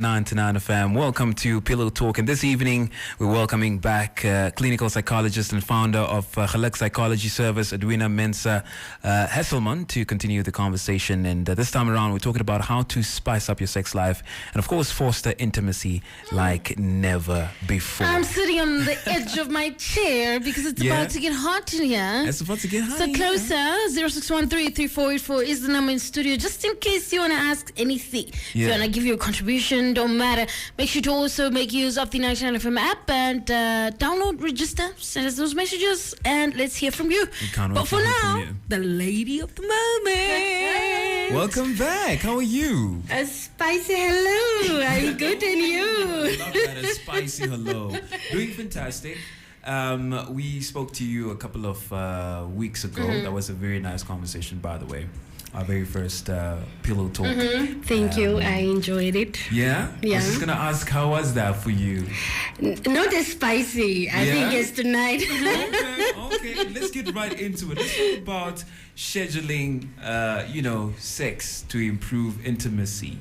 9 to 9 FM. Welcome to Pillow Talk. And this evening, we're welcoming back clinical psychologist and founder of Geluk Psychology Service, Edwina Mensah-Husselmann, to continue the conversation. And this time around, we're talking about how to spice up your sex life and, of course, foster intimacy like never before. I'm sitting on the edge of my chair because it's about to get hot in here. It's about to get hot. So closer, 0613-3484 is the number in studio, just in case you want to ask anything. If you want to give your contribution, don't matter. Make sure to also make use of the 99 FM app and download, register, send us those messages, and let's hear from you. But for now, the lady of the moment. Welcome back. How are you? A spicy hello. I'm good, and you? Love that, a spicy hello. Doing fantastic. We spoke to you a couple of weeks ago. That was a very nice conversation, by the way. Our very first pillow talk. Thank you. I enjoyed it. Yeah? I was just going to ask, how was that for you? Not as spicy, I think, as tonight. Okay. Let's get right into it. Let's talk about scheduling, sex to improve intimacy.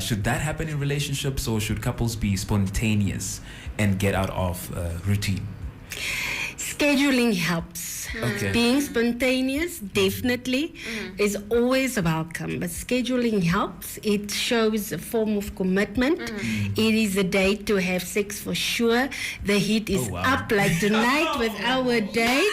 Should that happen in relationships, or should couples be spontaneous and get out of routine? Scheduling helps. Being spontaneous definitely is always welcome, but scheduling helps. It shows a form of commitment. It is a date to have sex for sure. The heat is up like tonight with our date.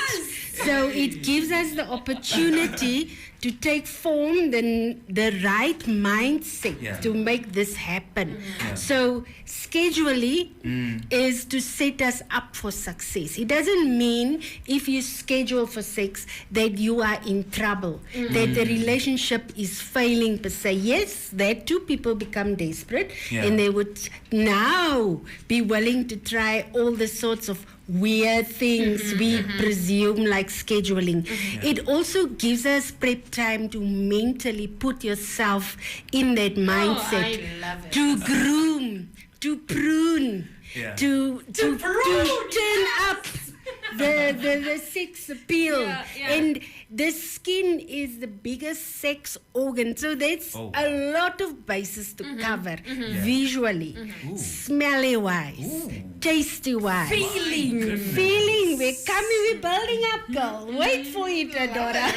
So it gives us the opportunity to take form the right mindset to make this happen. So scheduling is to set us up for success. It doesn't mean if you schedule for sex that you are in trouble, that the relationship is failing per se. Yes, that two people become desperate and they would now be willing to try all the sorts of weird things we presume, like scheduling. It also gives us prep time to mentally put yourself in that mindset, to groom, to prune, to turn up the sex appeal. And the skin is the biggest sex organ, so that's a lot of bases to cover. Visually, smelly wise, tasty wise, feeling. We're coming, we're building up, girl. Wait for it, Adora.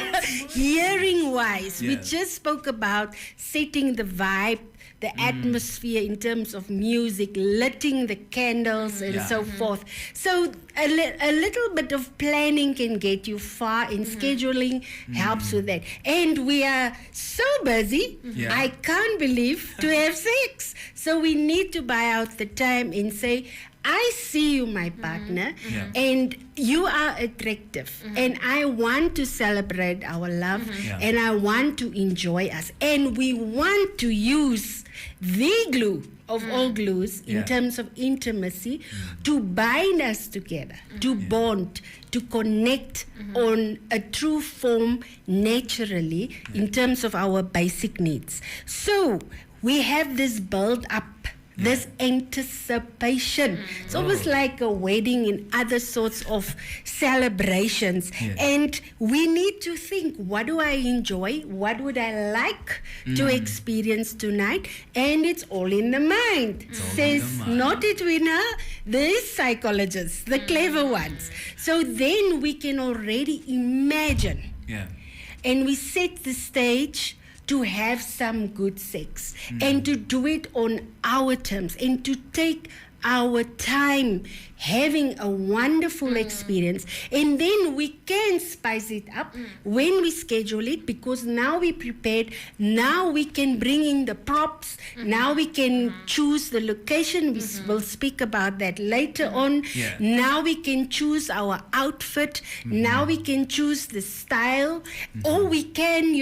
Hearing wise, we just spoke about setting the vibe, the atmosphere in terms of music, lighting the candles and so forth. So a little bit of planning can get you far, and scheduling helps with that. And we are so busy, I can't believe, to have sex. So we need to buy out the time and say, I see you, my partner, and you are attractive, and I want to celebrate our love, and I want to enjoy us, and we want to use the glue of all glues in terms of intimacy to bind us together, to bond, to connect on a true form naturally in terms of our basic needs. So we have this build up, this anticipation. It's almost like a wedding in other sorts of celebrations. And we need to think, what do I enjoy? What would I like to experience tonight? And it's all in the mind. Says not Edwina, the psychologists, the clever ones. So then we can already imagine. And we set the stage to have some good sex and to do it on our terms and to take our time having a wonderful experience. And then we can spice it up when we schedule it, because now we prepared, now we can bring in the props, now we can choose the location, we will speak about that later on. Now we can choose our outfit, now we can choose the style, or we can,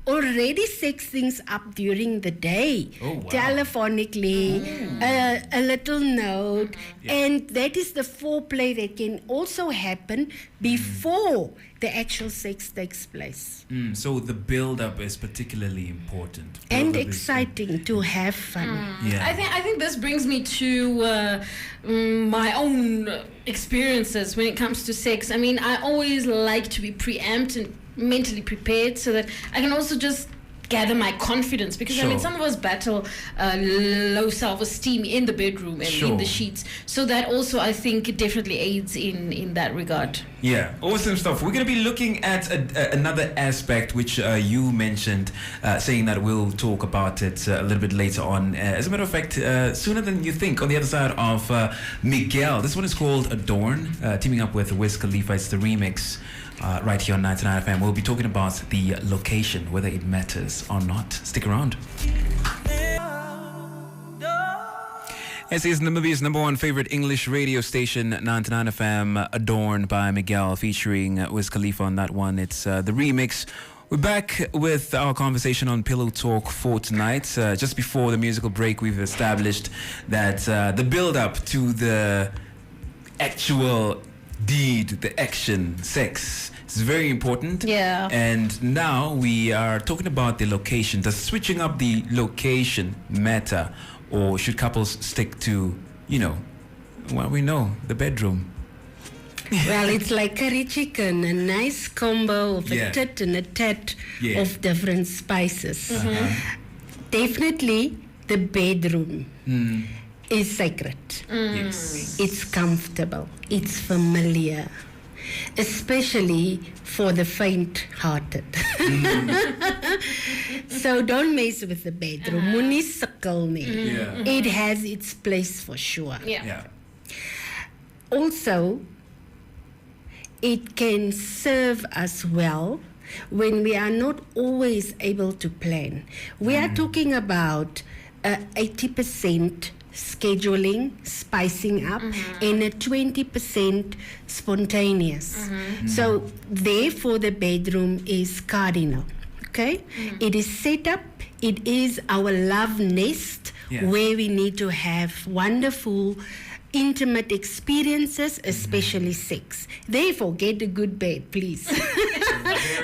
already sex things up during the day, telephonically, a little note, and that is the foreplay that can also happen before the actual sex takes place. So the build-up is particularly important. And exciting to have fun. I think this brings me to my own experiences when it comes to sex. I mean, I always like to be preempted, mentally prepared, so that I can also just gather my confidence, because I mean, some of us battle low self-esteem in the bedroom and in the sheets, so that also I think it definitely aids in that regard. Yeah, awesome stuff. We're going to be looking at another aspect which you mentioned, saying that we'll talk about it a little bit later on. As a matter of fact, sooner than you think, on the other side of Miguel. This one is called Adorn, teaming up with Wiz Khalifa. It's the remix. Right here on 99 FM. We'll be talking about the location, whether it matters or not. Stick around. This is Namibia's #1 favorite English radio station, 99 FM, Adorned by Miguel, featuring Wiz Khalifa on that one. It's the remix. We're back with our conversation on Pillow Talk for tonight. Just before the musical break, we've established that the build-up to the actual deed, the action, sex, is very important. Yeah. And now we are talking about the location. Does switching up the location matter, or should couples stick to, well, we know, the bedroom? Well, it's like curry chicken, a nice combo of a tit and a tat of different spices. Definitely the bedroom is sacred. Yes. It's comfortable. It's familiar. Especially for the faint-hearted. So don't mess with the bedroom. Moenie sukkel nie. It has its place for sure. Yeah. Also, it can serve us well when we are not always able to plan. We are talking about 80% scheduling, spicing up, and a 20% spontaneous. So therefore the bedroom is cardinal. Okay? It is set up, it is our love nest where we need to have wonderful intimate experiences, especially sex. Therefore, get a good bed, please.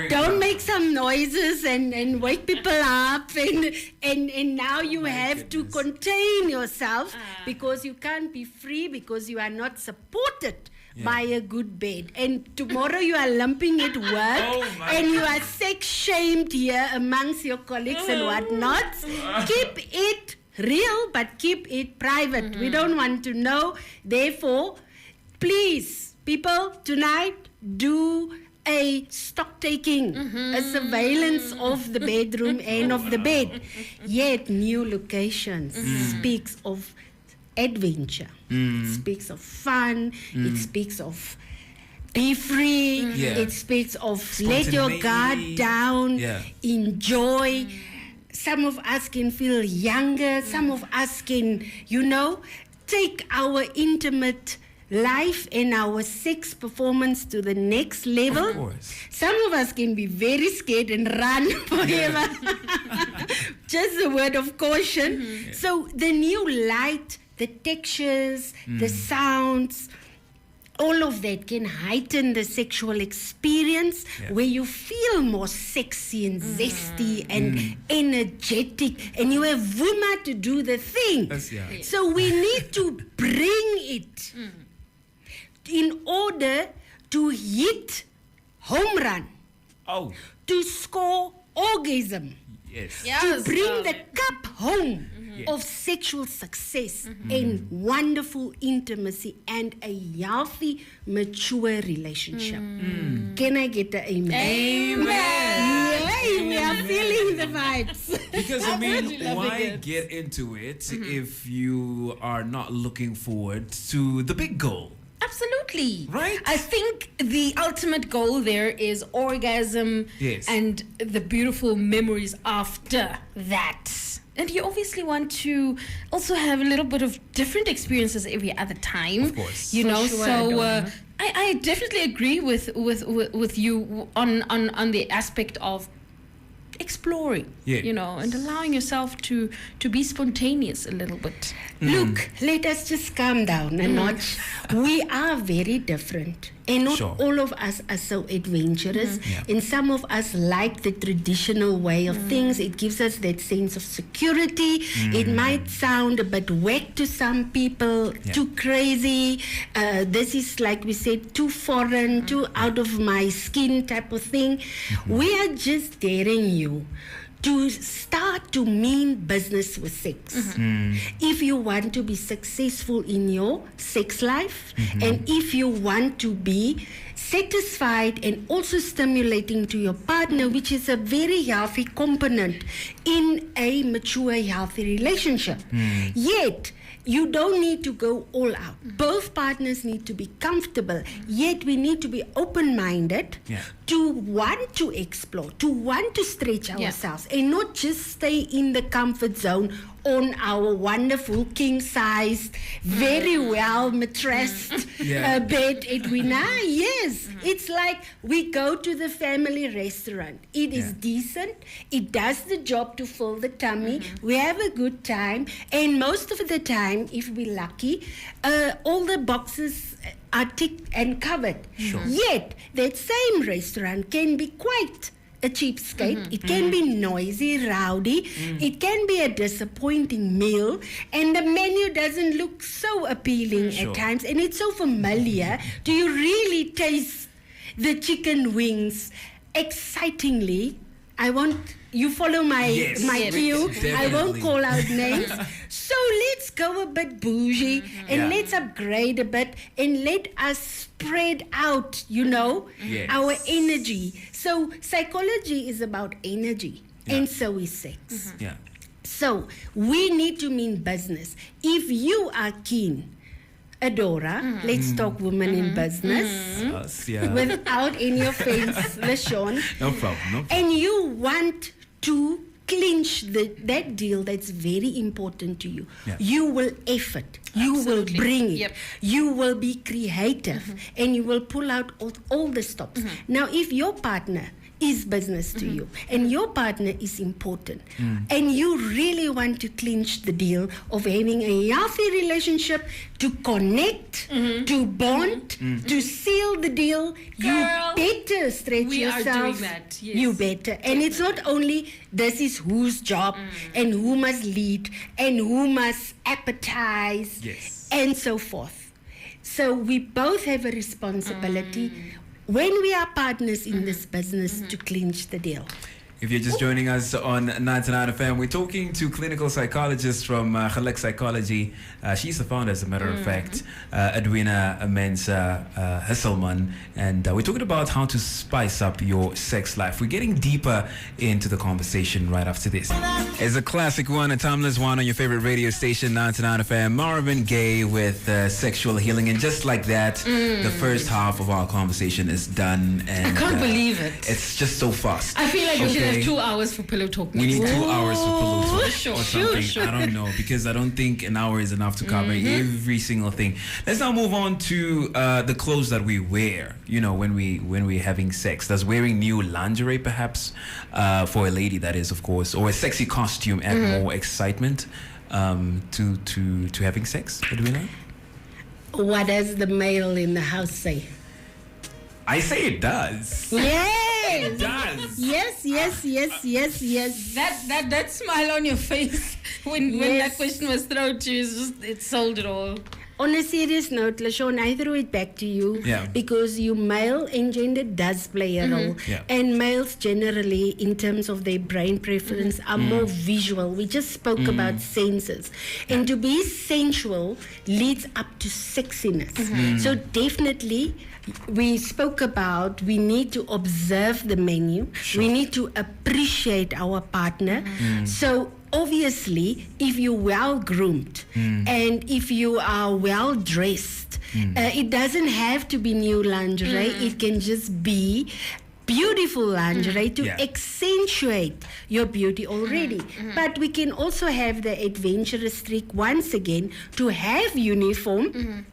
Don't make some noises and wake people up and now you have to contain yourself because you can't be free because you are not supported by a good bed. And tomorrow you are lumping at work and you are sex shamed here amongst your colleagues and whatnot. Keep it real, but keep it private. We don't want to know. Therefore, please, people, tonight, do a stock taking, a surveillance of the bedroom and of the bed. Yet, new locations speaks of adventure. It speaks of fun. It speaks of be free. It speaks of let your guard down. Enjoy. Some of us can feel younger. Some of us can, take our intimate life and our sex performance to the next level. Of course. Some of us can be very scared and run forever. Just a word of caution. So the new light, the textures, the sounds, all of that can heighten the sexual experience where you feel more sexy and zesty and energetic and you have vuma to do the thing. So we need to bring it in order to hit home run, to score orgasm, to bring the cup home of sexual success and wonderful intimacy and a healthy, mature relationship. Can I get the amen? Amen. Yay, we are feeling the vibes. Because, why get into it if you are not looking forward to the big goal? Absolutely. Right? I think the ultimate goal there is orgasm and the beautiful memories after that. And you obviously want to also have a little bit of different experiences every other time. Of course. I definitely agree with you on the aspect of exploring, and allowing yourself to be spontaneous a little bit. Look, let us just calm down a notch. We are very different. And not all of us are so adventurous. And some of us like the traditional way of things. It gives us that sense of security. It might sound a bit whack to some people, too crazy. This is, like we said, too foreign, too out of my skin type of thing. We are just daring you to start to mean business with sex. If you want to be successful in your sex life, and if you want to be satisfied and also stimulating to your partner, which is a very healthy component in a mature, healthy relationship. Yet, you don't need to go all out. Both partners need to be comfortable, yet we need to be open-minded to want to explore, to want to stretch ourselves, and not just stay in the comfort zone on our wonderful king-sized, very well mattressed bed, Edwina. Yes, it's like we go to the family restaurant. It is decent. It does the job to fill the tummy. We have a good time, and most of the time, if we're lucky, all the boxes are ticked and covered. Yet, that same restaurant can be quite a cheapskate. It can be noisy, rowdy. It can be a disappointing meal, and the menu doesn't look so appealing at times, and it's so familiar. Do you really taste the chicken wings excitingly? You follow my cue. Definitely. I won't call out names. So let's go a bit bougie and let's upgrade a bit and let us spread out, our energy. So psychology is about energy, and so is sex. So we need to mean business. If you are keen, Adora, let's talk women in business, without any offense, LaShawn. No problem. And you want to clinch that deal that's very important to you. You will effort. You will bring it. You will be creative, and you will pull out all the stops. Now, if your partner is business to you, and your partner is important, and you really want to clinch the deal of having a healthy relationship, to connect, to bond, to seal the deal, you better stretch yourself. We are doing that. Yes. You better. And it's not only this is whose job, and who must lead, and who must appetize, and so forth. So we both have a responsibility when we are partners in this business to clinch the deal. If you're just joining us on 99 FM, we're talking to clinical psychologist from Geluk Psychology. She's the founder, as a matter of fact, Edwina Mensah-Husselmann. And we're talking about how to spice up your sex life. We're getting deeper into the conversation right after this. It's a classic one, a timeless one on your favorite radio station, 99 FM. Marvin Gaye with Sexual Healing. And just like that, the first half of our conversation is done. And I can't believe it. It's just so fast. I feel like we should have 2 hours for pillow talk. We need 2 hours for pillow talk Sure. or something. I don't know, because I don't think an hour is enough to cover every single thing. Let's now move on to the clothes that we wear. When we're having sex. Does wearing new lingerie, perhaps, for a lady, that is, of course, or a sexy costume, add more excitement to having sex, Edwina? What does the male in the house say? I say it does. Yes. It does. Yes. That smile on your face when that question was thrown to you, it sold it all. On a serious note, LaShawn, I throw it back to you because you male and gender does play a role. And males generally, in terms of their brain preference, are more visual. We just spoke about senses. And to be sensual leads up to sexiness. So definitely, we spoke about we need to observe the menu. We need to appreciate our partner. So obviously, if you're well groomed and if you are well dressed, it doesn't have to be new lingerie. It can just be beautiful lingerie to accentuate your beauty already. But we can also have the adventurous trick once again to have uniform.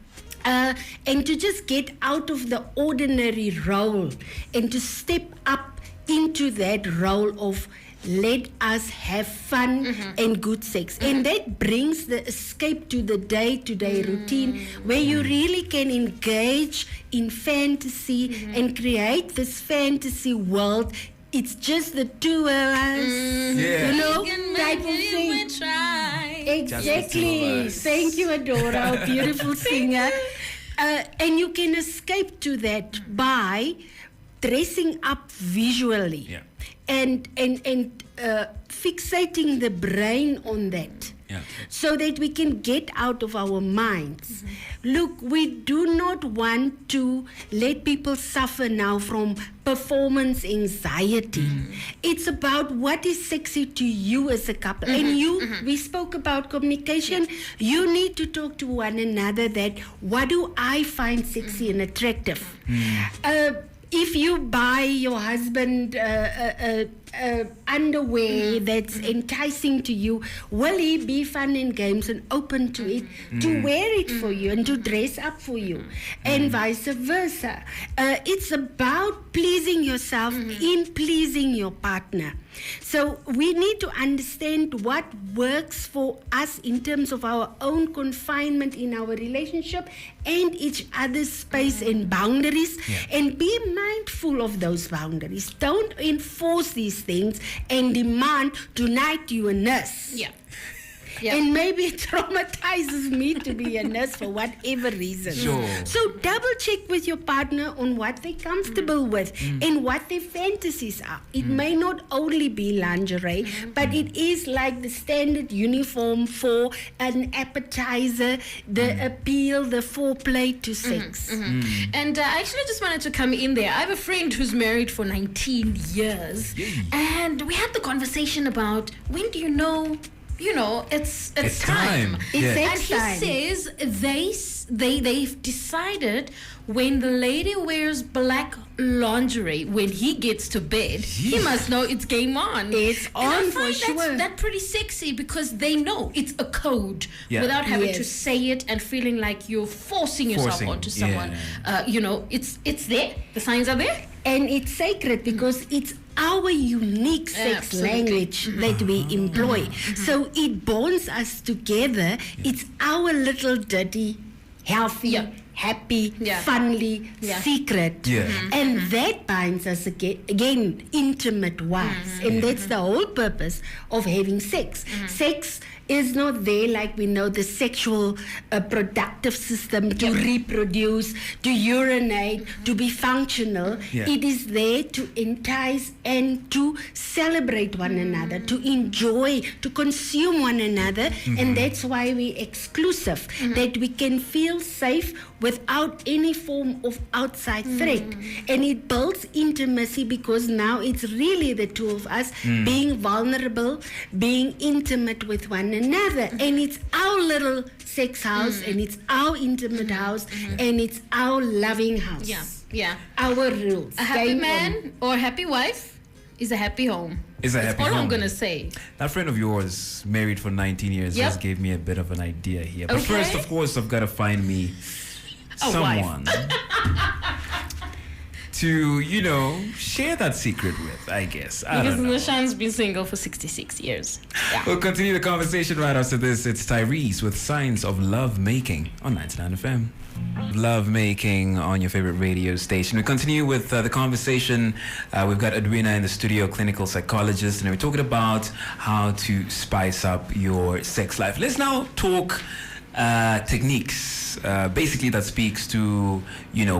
And to just get out of the ordinary role and to step up into that role of let us have fun and good sex. And that brings the escape to the day-to-day routine where you really can engage in fantasy and create this fantasy world. It's just the two of us, type of thing. Exactly. Thank you, Adora, a beautiful singer. And you can escape to that by dressing up visually. And fixating the brain on that. Yeah. So that we can get out of our minds. Look, we do not want to let people suffer now from performance anxiety. It's about what is sexy to you as a couple. And we spoke about communication. You need to talk to one another that, what do I find sexy and attractive? If you buy your husband underwear that's enticing to you, will he be fun and games and open to it, to wear it for you and to dress up for you, and vice versa? It's about pleasing yourself in pleasing your partner. So we need to understand what works for us in terms of our own confinement in our relationship and each other's space and boundaries, and be mindful of those boundaries. Don't enforce these things and demand, tonight you a nurse. And maybe it traumatizes me to be a nurse for whatever reason. So double check with your partner on what they're comfortable with and what their fantasies are. It may not only be lingerie, but it is like the standard uniform for an appetizer, the appeal, the foreplay to sex. And I actually just wanted to come in there. I have a friend who's married for 19 years, and we had the conversation about, when do you know, it's time. It's sex and he says they've decided when the lady wears black lingerie when he gets to bed, he must know it's game on. It's on for sure. That's pretty sexy because they know it's a code without having to say it and feeling like you're forcing yourself onto someone. It's there. The signs are there. And it's sacred because it's our unique sex language that we employ. So it bonds us together. It's our little dirty, healthy, happy, funly secret. And that binds us again intimate wise. And that's the whole purpose of having sex. Sex is not there like we know the sexual productive system to reproduce, to urinate, to be functional. It is there to entice and to celebrate one another, to enjoy, to consume one another. And that's why we're exclusive, that we can feel safe without any form of outside threat. And it builds intimacy because now it's really the two of us being vulnerable, being intimate with one another. And it's our little sex house, and it's our intimate house, and it's our loving house. Our rules. A happy man or happy wife is a happy home. That's all I'm going to say. That friend of yours, married for 19 years, just gave me a bit of an idea here. But first, of course, I've got to find me someone to, share that secret with, I guess. Because Nashawn's been single for 66 years. We'll continue the conversation right after this. It's Tyrese with Signs of Love Making on 99 FM. Love Making on your favorite radio station. We continue with the conversation. We've got Edwina in the studio, clinical psychologist, and we're talking about how to spice up your sex life. Let's now talk techniques, basically that speaks to,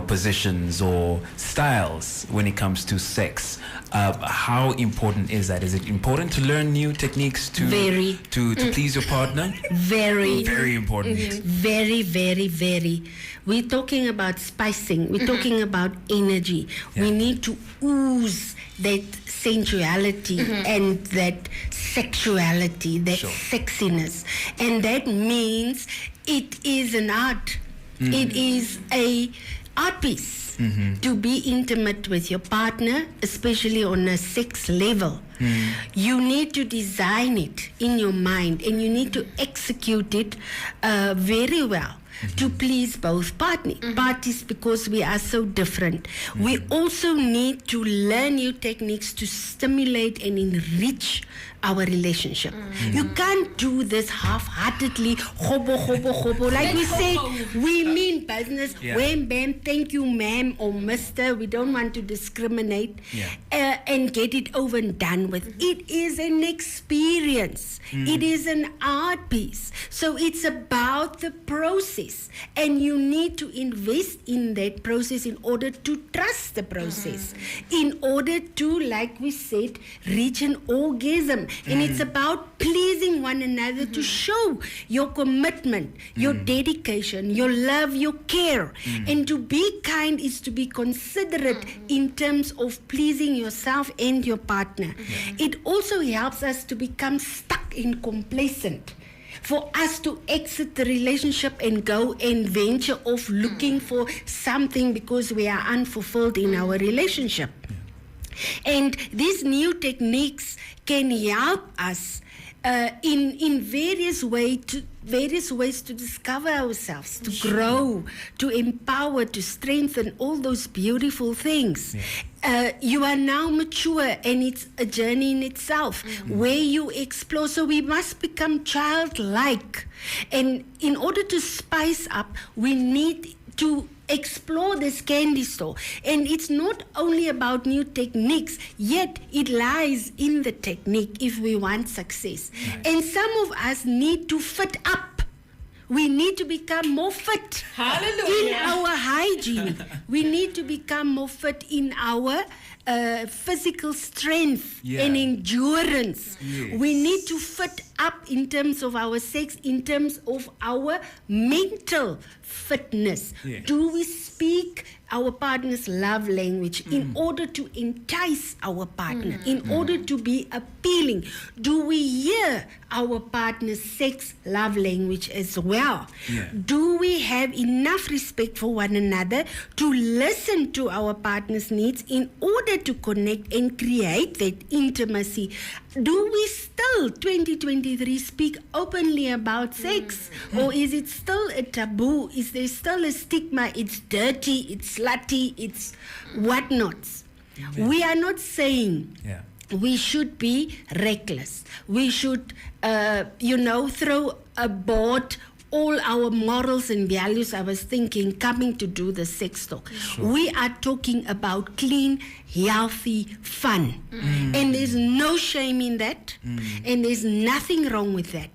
positions or styles when it comes to sex. How important is that? Is it important to learn new techniques to please your partner? Very important. Very, very, very. We're talking about spicing. We're talking about energy. We need to ooze that sensuality and that sexuality, that sexiness. And that means it is an art. It is a art piece to be intimate with your partner, especially on a sex level. You need to design it in your mind, and you need to execute it very well to please both parties because we are so different. We also need to learn new techniques to stimulate and enrich our relationship. You can't do this half-heartedly, hobo. Like we say, we mean business. Wham, bam, thank you, ma'am or mister. We don't want to discriminate and get it over and done with. It is an experience. It is an art piece. So it's about the process. process, and you need to invest in that process in order to trust the process, in order to, like we said, reach an orgasm. And it's about pleasing one another to show your commitment, your dedication, your love, your care. And to be kind is to be considerate in terms of pleasing yourself and your partner. It also helps us to become stuck and complacent, for us to exit the relationship and go and venture off looking for something because we are unfulfilled in our relationship. And these new techniques can help us in various ways to discover ourselves, to grow, to empower, to strengthen, all those beautiful things. You are now mature, and it's a journey in itself where you explore. So we must become childlike, and in order to spice up, we need to explore this candy store. And it's not only about new techniques, yet it lies in the technique if we want success. And some of us need to fit up. We need to become more fit. Hallelujah. In our hygiene. We need to become more fit in our physical strength and endurance. We need to fit up in terms of our sex, in terms of our mental fitness. Do we speak our partner's love language in order to entice our partner, in order to be appealing? Do we hear our partner's sex love language as well? Do we have enough respect for one another to listen to our partner's needs in order to connect and create that intimacy? Do we still, 2023, speak openly about sex? Or is it still a taboo? Is there still a stigma? It's dirty, it's slutty, it's whatnots. We are not saying we should be reckless. We should, throw aboard all our morals and values. I was thinking, coming to do the sex talk. We are talking about clean, healthy fun. And there's no shame in that. And there's nothing wrong with that.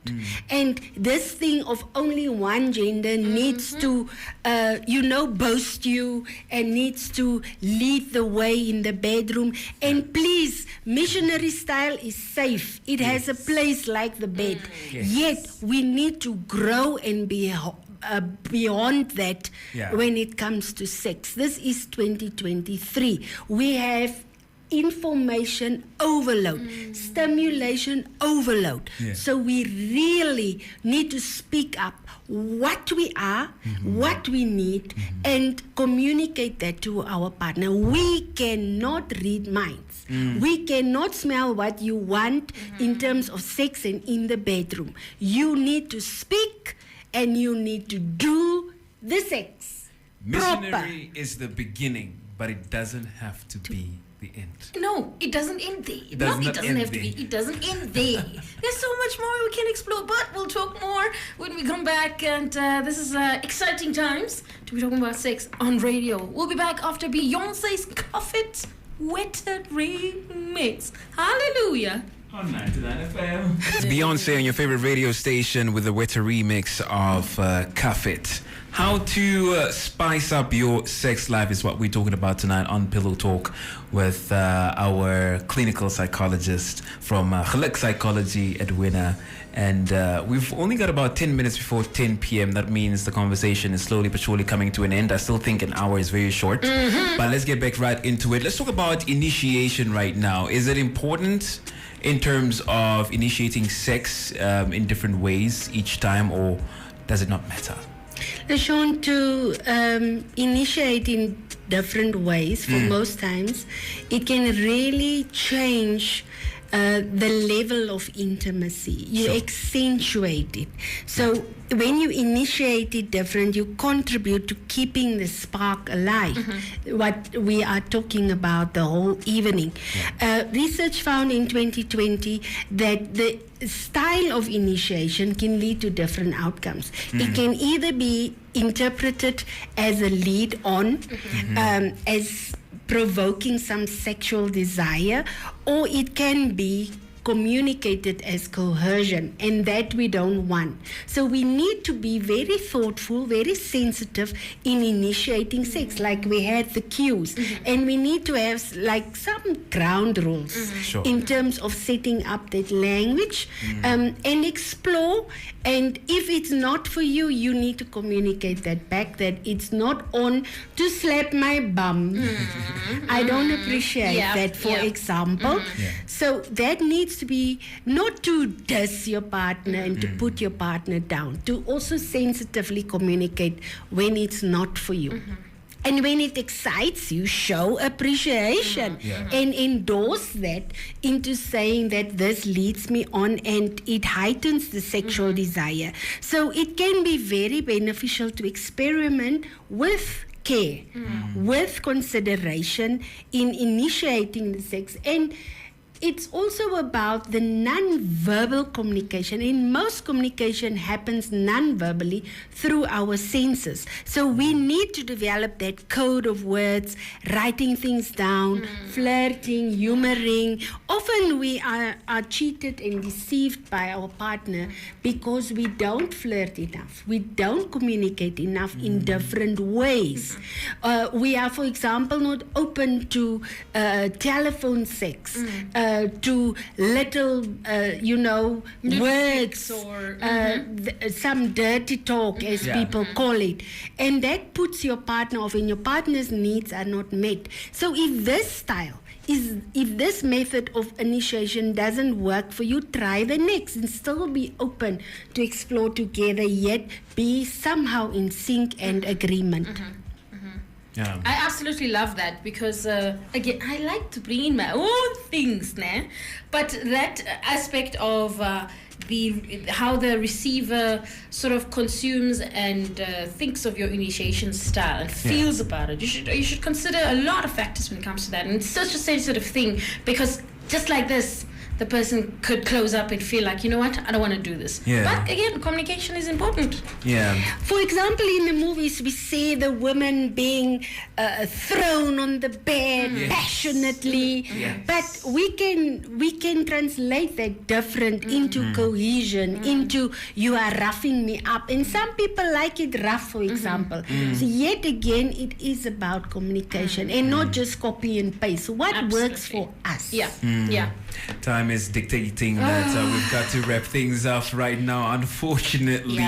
And this thing of only one gender needs to, boast you and needs to lead the way in the bedroom. And please, missionary style is safe. It has a place like the bed. Yet, we need to grow and be beyond that when it comes to sex. This is 2023. We have information overload, stimulation overload. So we really need to speak up what we are, what we need, and communicate that to our partner. We cannot read minds. We cannot smell what you want in terms of sex and in the bedroom. You need to speak, and you need to do the sex. Missionary is the beginning, but it doesn't have to be the end. No, it doesn't end there. It doesn't have to be. It doesn't end there. There's so much more we can explore, but we'll talk more when we come back. And this is exciting times to be talking about sex on radio. We'll be back after Beyonce's Cuff It, Wetter remix. Hallelujah. On 99 FM. It's Beyonce on your favorite radio station with the Wetter remix of Cuff It. How to spice up your sex life is what we're talking about tonight on Pillow Talk with our clinical psychologist from Geluk Psychology, Edwina. And we've only got about 10 minutes before 10 p.m. That means the conversation is slowly but surely coming to an end. I still think an hour is very short. But let's get back right into it. Let's talk about initiation right now. Is it important in terms of initiating sex in different ways each time, or does it not matter? Nashawn, to initiate in different ways for most times, it can really change the level of intimacy. You accentuate it. So when you initiate it different, you contribute to keeping the spark alive. What we are talking about the whole evening. Research found in 2020 that the style of initiation can lead to different outcomes. It can either be interpreted as a lead on, as provoking some sexual desire, or it can be communicated as coercion, and that we don't want. So we need to be very thoughtful, very sensitive in initiating sex, like we had the cues, and we need to have like some ground rules in terms of setting up that language, and explore. And if it's not for you, you need to communicate that back, that it's not on to slap my bum. I don't appreciate that, for example. So that needs to be not to diss your partner and to put your partner down, to also sensitively communicate when it's not for you. And when it excites you, show appreciation and endorse that into saying that this leads me on and it heightens the sexual desire. So it can be very beneficial to experiment with care, with consideration in initiating the sex. And it's also about the non-verbal communication. And most communication happens non-verbally through our senses. So we need to develop that code of words, writing things down, flirting, humoring. Often we are cheated and deceived by our partner because we don't flirt enough. We don't communicate enough in different ways. We are, for example, not open to telephone sex, to little, words, or some dirty talk, as people call it. And that puts your partner off, and your partner's needs are not met. So if this method of initiation doesn't work for you, try the next and still be open to explore together, yet be somehow in sync and agreement. Yeah. I absolutely love that because, again, I like to bring in my own things, nah? But that aspect of how the receiver sort of consumes and thinks of your initiation style and feels about it, you should consider a lot of factors when it comes to that. And it's such a sensitive thing because just like this, the person could close up and feel like, you know what, I don't want to do this. But again, communication is important. For example, in the movies, we see the woman being thrown on the bed passionately. But we can translate that different into cohesion, into you are roughing me up. And some people like it rough, for example. So yet again, it is about communication and not just copy and paste. What works for us? Time is dictating that we've got to wrap things up right now. Unfortunately,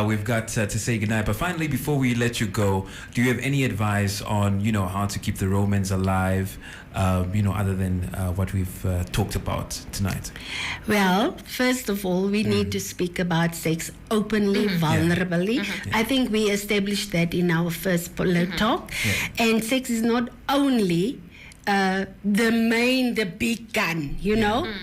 we've got to say goodnight. But finally, before we let you go, do you have any advice on, how to keep the romance alive, other than what we've talked about tonight? Well, first of all, we need to speak about sex openly, vulnerably. I think we established that in our first talk. And sex is not only the big gun,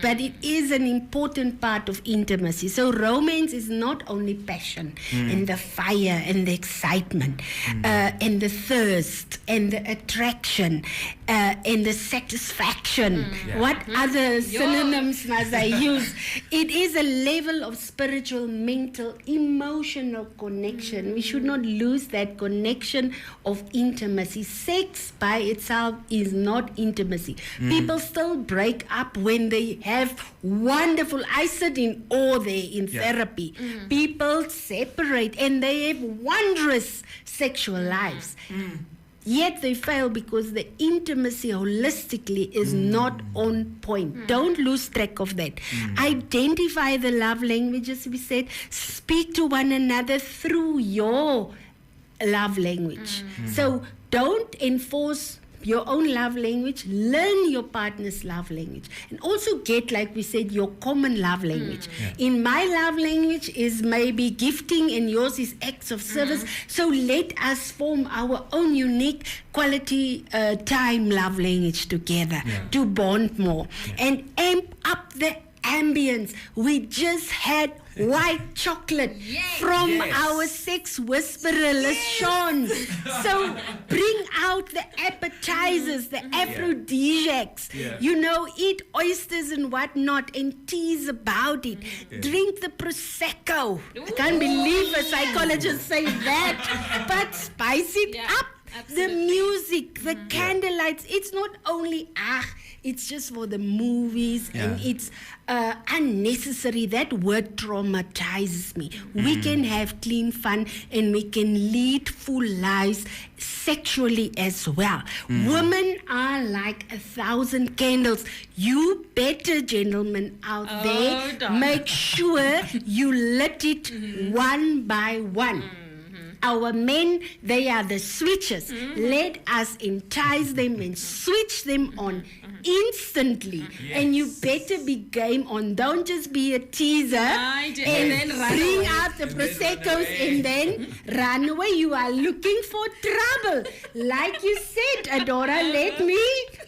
but it is an important part of intimacy. So romance is not only passion and the fire and the excitement and the thirst and the attraction and the satisfaction. What other synonyms must I use? It is a level of spiritual, mental, emotional connection. We should not lose that connection of intimacy. Sex by itself is not intimacy. People still break up when they have wonderful, I sit in awe there in therapy. People separate and they have wondrous sexual lives. Yet they fail because the intimacy holistically is not on point. Don't lose track of that. Identify the love languages, we said. Speak to one another through your love language. So don't enforce your own love language, learn your partner's love language, and also get, like we said, your common love language. In my love language is maybe gifting and yours is acts of service. So let us form our own unique quality time love language together to bond more and amp up the ambience. We just had white chocolate from our sex whisperer, LaShawn. So bring out the appetizers, the aphrodisiacs. Eat oysters and whatnot and tease about it. Drink the Prosecco. I can't believe a psychologist say that. But spice it up. the music, the candlelights. It's not only it's just for the movies and it's unnecessary. That word traumatizes me. We can have clean fun and we can lead full lives sexually as well. Women are like 1,000 candles. You better, gentlemen out there, make sure you lit it one by one. Our men, they are the switches. Let us entice them and switch them on instantly. And you better be game on. Don't just be a teaser and then bring out the Prosecco's and then run away. You are looking for trouble. Like you said, Adora, let me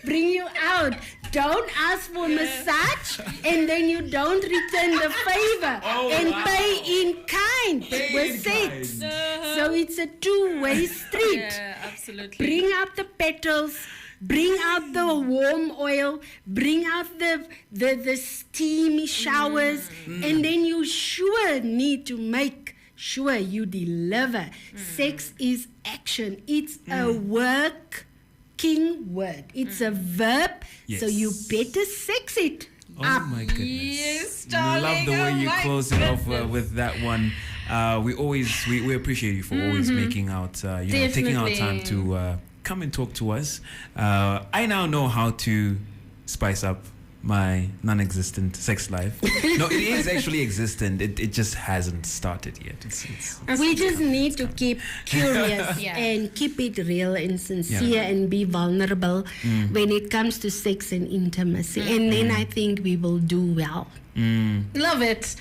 bring you out. Don't ask for massage and then you don't return the favor and pay in kind with sex. So it's a two-way street. Absolutely. Bring out the petals, bring out the warm oil, bring out the steamy showers, and then you sure need to make sure you deliver. Sex is action. It's a working word. It's a verb, so you better sex it. Oh my goodness. Yes, darling. Love the way you close it off with that one. We appreciate you for always making out, taking our time to come and talk to us. I now know how to spice up my non-existent sex life. No, it is actually existent. It just hasn't started yet. We just need to keep curious and keep it real and sincere and be vulnerable when it comes to sex and intimacy. And then I think we will do well. Love it.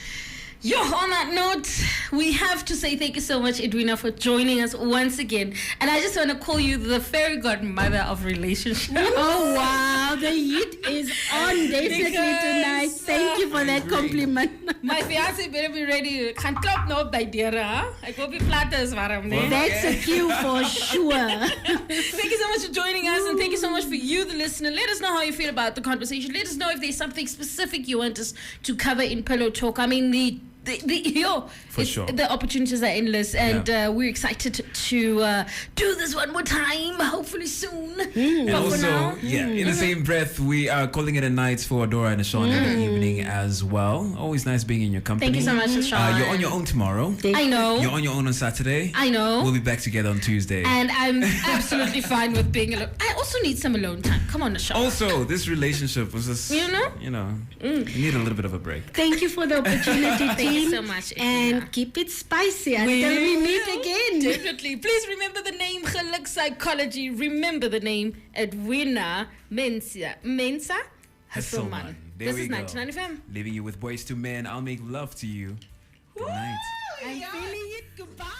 On that note, we have to say thank you so much, Edwina, for joining us once again. And I just want to call you the fairy godmother of relationships. Oh, wow. The heat is on definitely tonight. Thank you for that compliment. My fiancé better be ready. Can't clap no by dear. I go be platters. That's a cue for sure. Thank you so much for joining us. And thank you so much for you, the listener. Let us know how you feel about the conversation. Let us know if there's something specific you want us to cover in Pillow Talk. I mean, the opportunities are endless, and we're excited to do this one more time, hopefully soon. And also, in the same breath, we are calling it a night for Adora and Nashawn in the evening as well. Always nice being in your company. Thank you so much, Nashawn. You're on your own tomorrow. I know. You're on your own on Saturday. I know. We'll be back together on Tuesday. And I'm absolutely fine with being alone. I also need some alone time. Come on, Nashawn. Also, this relationship was just, you need a little bit of a break. Thank you for the opportunity, Thank you so much, Edwina. And keep it spicy until we meet again. Definitely. Please remember the name Geluk Psychology. Remember the name Edwina Mensah-Husselmann. This is 99 FM. Leaving you with Boys to Men. I'll make love to you. Good night. I'm feeling it. Goodbye.